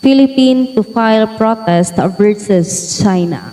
Philippines to file protest versus China.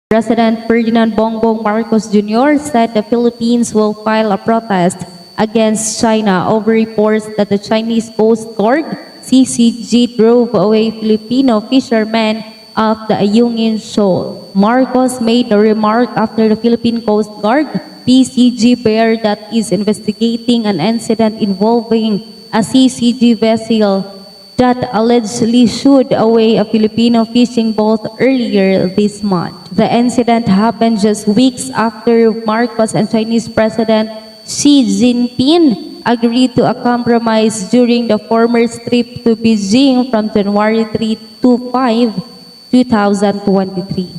President Ferdinand Bongbong Marcos Jr. said the Philippines will file a protest against China over reports that the Chinese Coast Guard CCG drove away Filipino fishermen off the Ayungin Shoal. Marcos made the remark after the Philippine Coast Guard PCG Bear that is investigating an incident involving a CCG vessel that allegedly shooed away a Filipino fishing boat earlier this month. The incident happened just weeks after Marcos and Chinese President Xi Jinping agreed to a compromise during the former's trip to Beijing from January 3 to 5, 2023.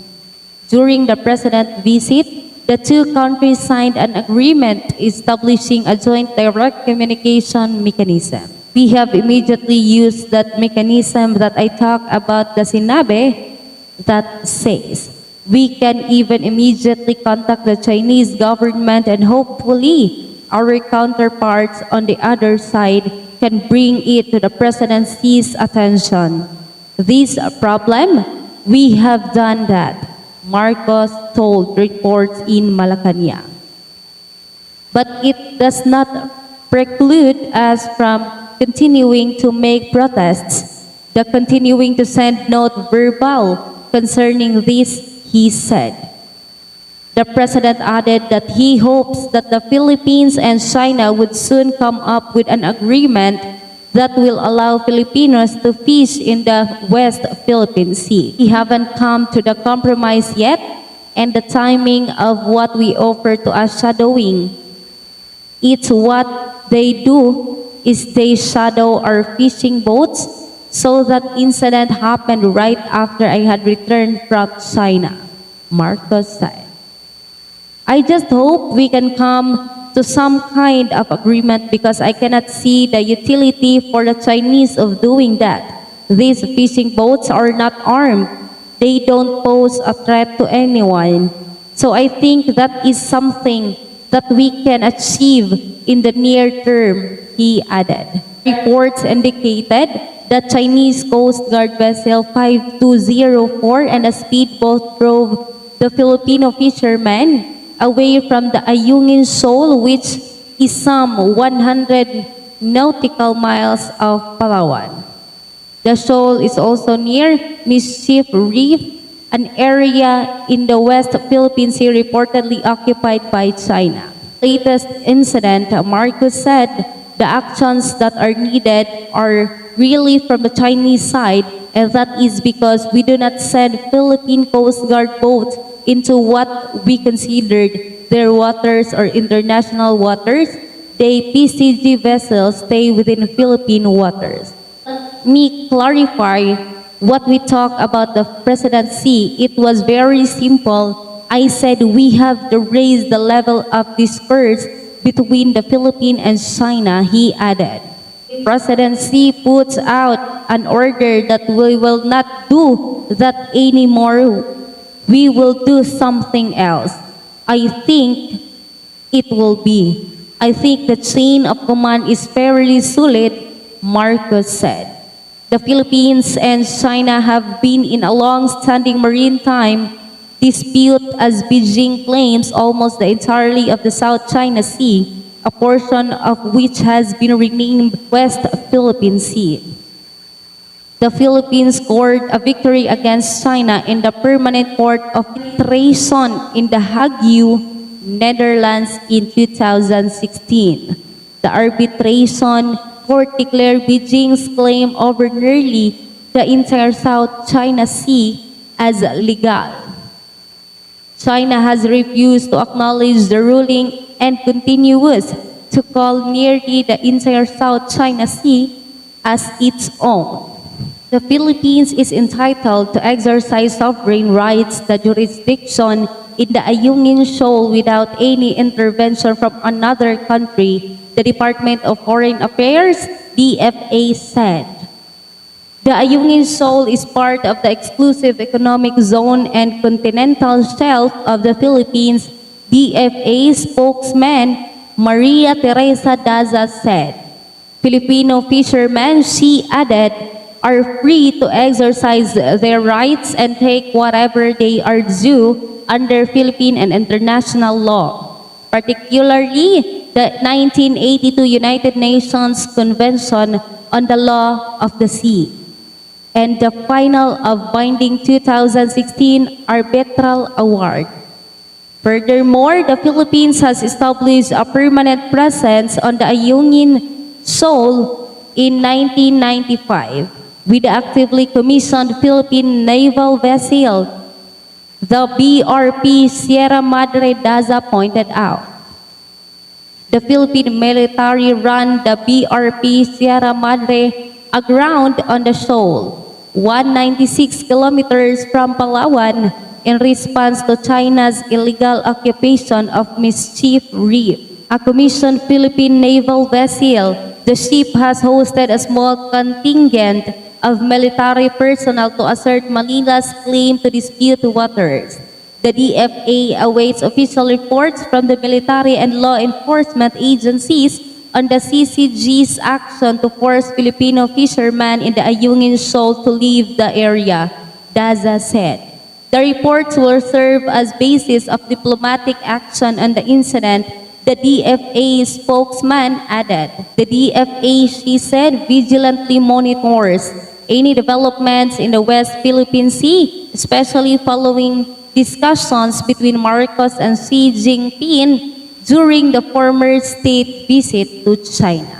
During the president's visit, the two countries signed an agreement establishing a joint direct communication mechanism. We have immediately used that mechanism that I talk about, the sinabi that says we can even immediately contact the Chinese government and hopefully our counterparts on the other side can bring it to the presidency's attention. This problem, we have done that, Marcos told reports in Malacanang. But it does not preclude us from continuing to make protests, the continuing to send note verbal concerning this, he said. The president added that he hopes that the Philippines and China would soon come up with an agreement that will allow Filipinos to fish in the West Philippine Sea. We haven't come to the compromise yet, and the timing of what we offer to us shadowing. It's what they do is they shadow our fishing boats, so that incident happened right after I had returned from China, Marcos said. I just hope we can come to some kind of agreement because I cannot see the utility for the Chinese of doing that. These fishing boats are not armed. They don't pose a threat to anyone. So I think that is something that we can achieve in the near term, he added. Reports indicated that Chinese Coast Guard vessel 5204 and a speedboat drove the Filipino fishermen away from the Ayungin Shoal, which is some 100 nautical miles of Palawan. The shoal is also near Mischief Reef, an area in the West Philippine Sea reportedly occupied by China. Latest incident, Marcos said the actions that are needed are really from the Chinese side, and that is because we do not send Philippine Coast Guard boats into what we considered their waters or international waters. They PCG vessels stay within Philippine waters. Let me clarify what we talk about the presidency. It was very simple. I said we have to raise the level of discourse between the Philippines and China, he added. Presidency puts out an order that we will not do that anymore. We will do something else. I think it will be. I think the chain of command is fairly solid, Marcos said. The Philippines and China have been in a long-standing maritime dispute as Beijing claims almost the entirety of the South China Sea, a portion of which has been renamed West Philippine Sea. The Philippines scored a victory against China in the Permanent Court of Arbitration in The Hague, Netherlands in 2016. The arbitration court declared Beijing's claim over nearly the entire South China Sea as legal. China has refused to acknowledge the ruling and continues to call nearly the entire South China Sea as its own. The Philippines is entitled to exercise sovereign rights, the jurisdiction in the Ayungin Shoal without any intervention from another country, the Department of Foreign Affairs DFA said. The Ayungin Shoal is part of the exclusive economic zone and continental shelf of the Philippines, DFA spokesman Maria Teresa Daza said. Filipino fishermen, she added, are free to exercise their rights and take whatever they are due under Philippine and international law, particularly the 1982 United Nations Convention on the Law of the Sea, and the final of binding 2016 arbitral award. Furthermore, the Philippines has established a permanent presence on the Ayungin Shoal in 1995 with the actively commissioned Philippine naval vessel, the BRP Sierra Madre Daza pointed out. The Philippine military ran the BRP Sierra Madre aground on the shoal, 196 kilometers from Palawan, in response to China's illegal occupation of Mischief Reef. A commissioned Philippine naval vessel, the ship has hosted a small contingent of military personnel to assert Manila's claim to disputed waters. The DFA awaits official reports from the military and law enforcement agencies on the CCG's action to force Filipino fishermen in the Ayungin Shoal to leave the area, Daza said. The reports will serve as basis of diplomatic action on the incident, the DFA spokesman added. The DFA, she said, vigilantly monitors any developments in the West Philippine Sea, especially following discussions between Marcos and Xi Jinping during the former state visit to China.